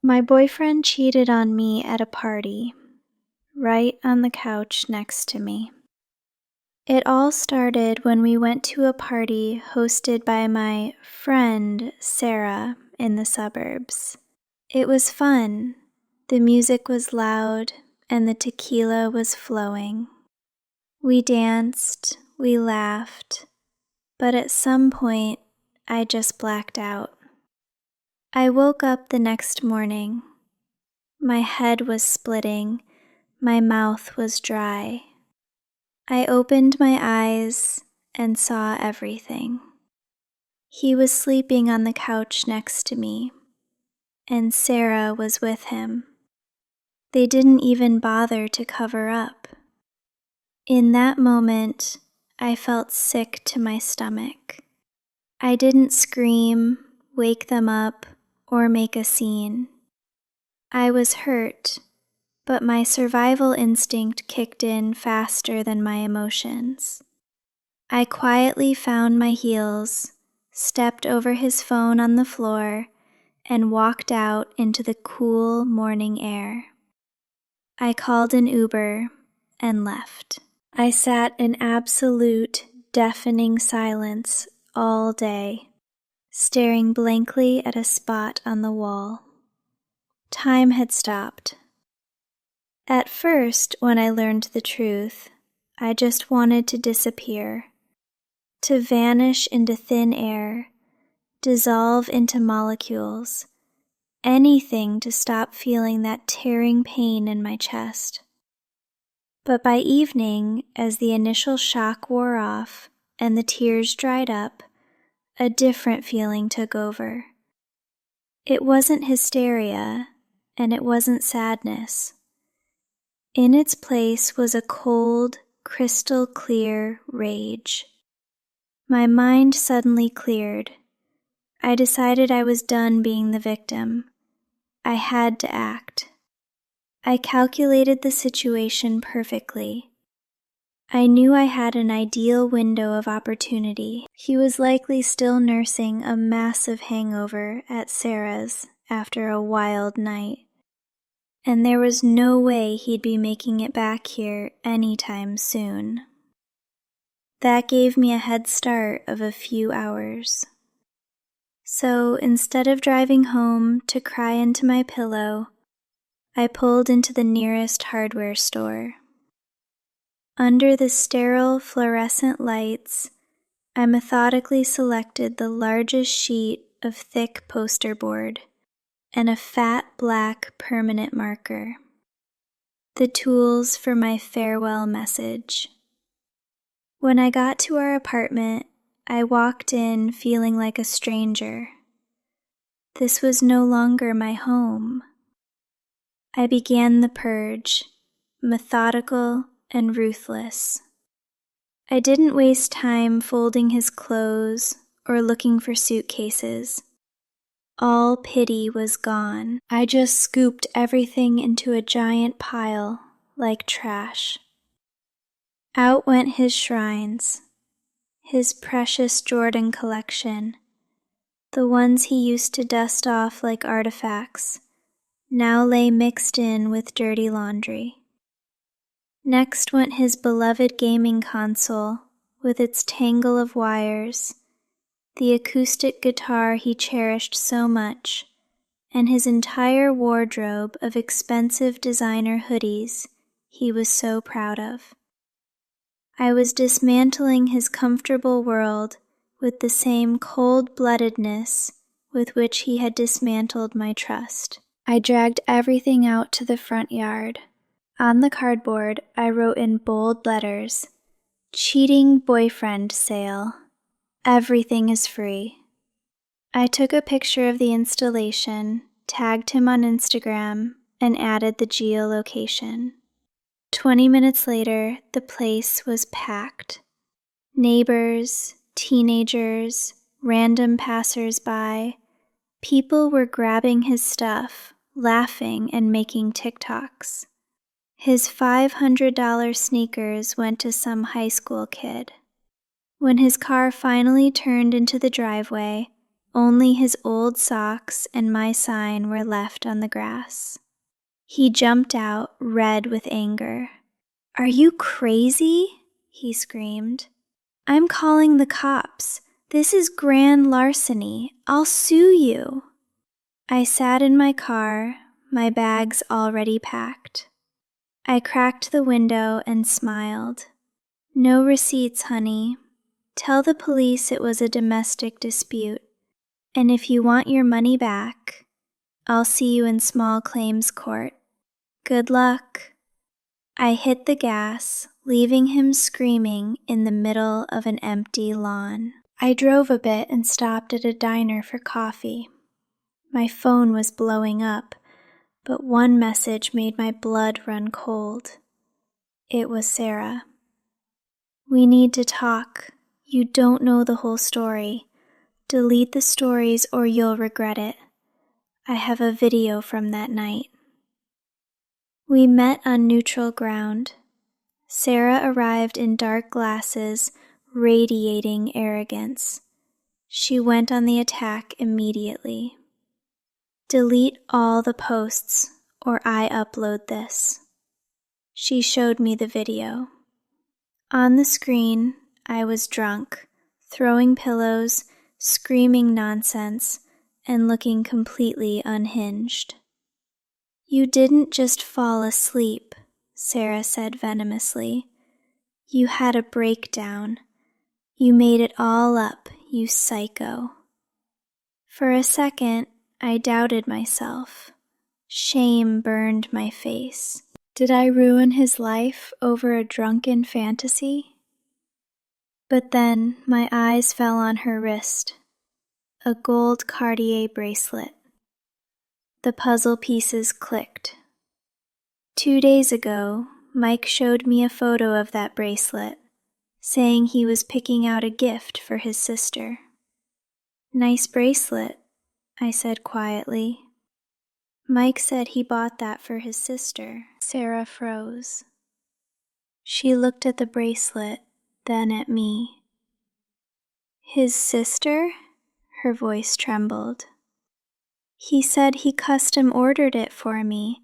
My boyfriend cheated on me at a party, right on the couch next to me. It all started when we went to a party hosted by my friend Sarah in the suburbs. It was fun. The music was loud and the tequila was flowing. We danced, we laughed, but at some point I just blacked out. I woke up the next morning. My head was splitting, my mouth was dry. I opened my eyes and saw everything. He was sleeping on the couch next to me, and Sarah was with him. They didn't even bother to cover up. In that moment, I felt sick to my stomach. I didn't scream, wake them up, or make a scene. I was hurt, but my survival instinct kicked in faster than my emotions. I quietly found my heels, stepped over his phone on the floor, and walked out into the cool morning air. I called an Uber and left. I sat in absolute, deafening silence all day, staring blankly at a spot on the wall. Time had stopped. At first, when I learned the truth, I just wanted to disappear, to vanish into thin air, dissolve into molecules, anything to stop feeling that tearing pain in my chest. But by evening, as the initial shock wore off and the tears dried up, a different feeling took over. It wasn't hysteria, and it wasn't sadness. In its place was a cold, crystal clear rage. My mind suddenly cleared. I decided I was done being the victim. I had to act. I calculated the situation perfectly. I knew I had an ideal window of opportunity. He was likely still nursing a massive hangover at Sarah's after a wild night, and there was no way he'd be making it back here anytime soon. That gave me a head start of a few hours. So instead of driving home to cry into my pillow, I pulled into the nearest hardware store. Under the sterile fluorescent lights, I methodically selected the largest sheet of thick poster board and a fat black permanent marker, the tools for my farewell message. When I got to our apartment, I walked in feeling like a stranger. This was no longer my home. I began the purge, methodical and ruthless. I didn't waste time folding his clothes or looking for suitcases. All pity was gone. I just scooped everything into a giant pile like trash. Out went his shrines, his precious Jordan collection, the ones he used to dust off like artifacts, now lay mixed in with dirty laundry. Next went his beloved gaming console with its tangle of wires, the acoustic guitar he cherished so much, and his entire wardrobe of expensive designer hoodies he was so proud of. I was dismantling his comfortable world with the same cold-bloodedness with which he had dismantled my trust. I dragged everything out to the front yard. On the cardboard, I wrote in bold letters, "Cheating boyfriend sale. Everything is free." I took a picture of the installation, tagged him on Instagram, and added the geolocation. 20 minutes later, the place was packed. Neighbors, teenagers, random passers-by. People were grabbing his stuff, laughing and making TikToks. His $500 sneakers went to some high school kid. When his car finally turned into the driveway, Only his old socks and my sign were left on the grass. He jumped out, red with anger. "Are you crazy?" he screamed. "I'm calling the cops. This is grand larceny. I'll sue you." I sat in my car, my bags already packed. I cracked the window and smiled. "No receipts, honey. Tell the police it was a domestic dispute. And if you want your money back, I'll see you in small claims court. Good luck." I hit the gas, leaving him screaming in the middle of an empty lawn. I drove a bit and stopped at a diner for coffee. My phone was blowing up, but one message made my blood run cold. It was Sarah. "We need to talk. You don't know the whole story. Delete the stories or you'll regret it. I have a video from that night." We met on neutral ground. Sarah arrived in dark glasses, radiating arrogance. She went on the attack immediately. "Delete all the posts, or I upload this." She showed me the video. On the screen, I was drunk, throwing pillows, screaming nonsense, and looking completely unhinged. "You didn't just fall asleep," Sarah said venomously. "You had a breakdown. You made it all up, you psycho." For a second, I doubted myself. Shame burned my face. Did I ruin his life over a drunken fantasy? But then my eyes fell on her wrist, a gold Cartier bracelet. The puzzle pieces clicked. 2 days ago, Mike showed me a photo of that bracelet, saying he was picking out a gift for his sister. "Nice bracelet," I said quietly. "Mike said he bought that for his sister." Sarah froze. She looked at the bracelet, then at me. "His sister?" Her voice trembled. "He said he custom ordered it for me.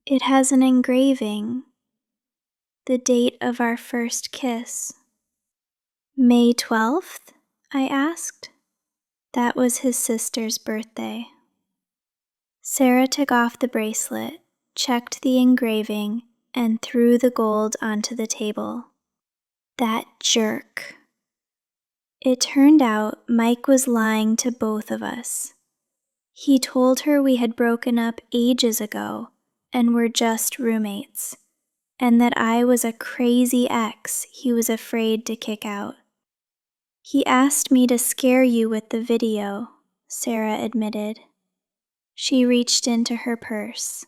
It has an engraving. The date of our first kiss." "May 12th?" I asked. That was his sister's birthday. Sarah took off the bracelet, checked the engraving, and threw the gold onto the table. That jerk. It turned out Mike was lying to both of us. He told her we had broken up ages ago and were just roommates, and that I was a crazy ex he was afraid to kick out. "He asked me to scare you with the video," Sarah admitted. She reached into her purse,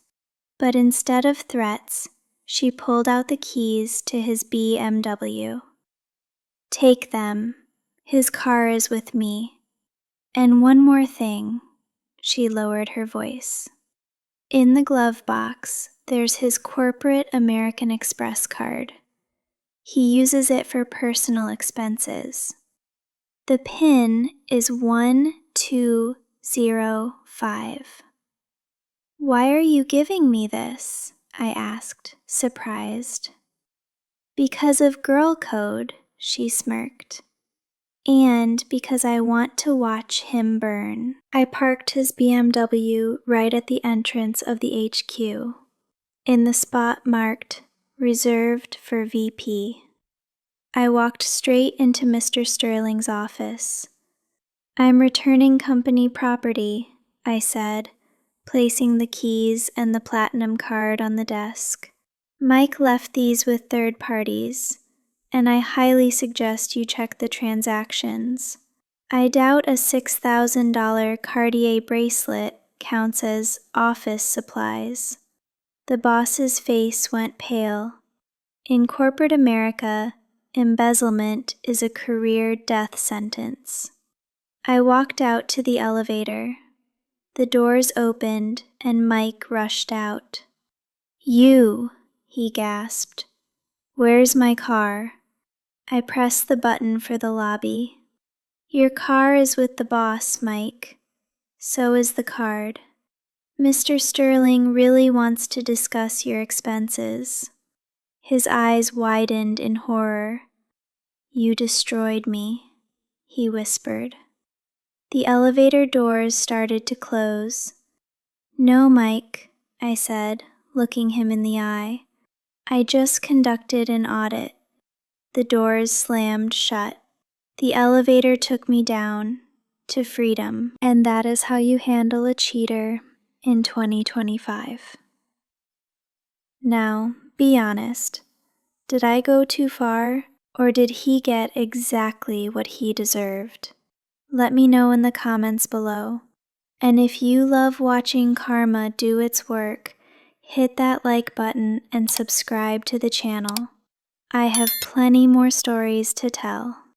but instead of threats, she pulled out the keys to his BMW. "Take them. His car is with me. And one more thing." She lowered her voice. "In the glove box, there's his corporate American Express card. He uses it for personal expenses. The PIN is 1205. "Why are you giving me this?" I asked, surprised. "Because of girl code," she smirked. "And because I want to watch him burn." I parked his BMW right at the entrance of the HQ, in the spot marked "Reserved for VP." I walked straight into Mr. Sterling's office. "I'm returning company property," I said, placing the keys and the platinum card on the desk. "Mike left these with third parties, and I highly suggest you check the transactions. I doubt a $6,000 Cartier bracelet counts as office supplies." The boss's face went pale. In corporate America, embezzlement is a career death sentence. I walked out to the elevator. The doors opened and Mike rushed out. "You," he gasped. "Where's my car?" I pressed the button for the lobby. Your car is with the boss, Mike. So is the card. Mr. Sterling really wants to discuss your expenses. His eyes widened in horror. You destroyed me, he whispered. The elevator doors started to close. No, Mike, I said, looking him in the eye. I just conducted an audit. The doors slammed shut. The elevator took me down to freedom, and that is how you handle a cheater in 2025. Now, be honest. Did I go too far, or did he get exactly what he deserved? Let me know in the comments below. And if you love watching karma do its work, hit that like button and subscribe to the channel. I have plenty more stories to tell.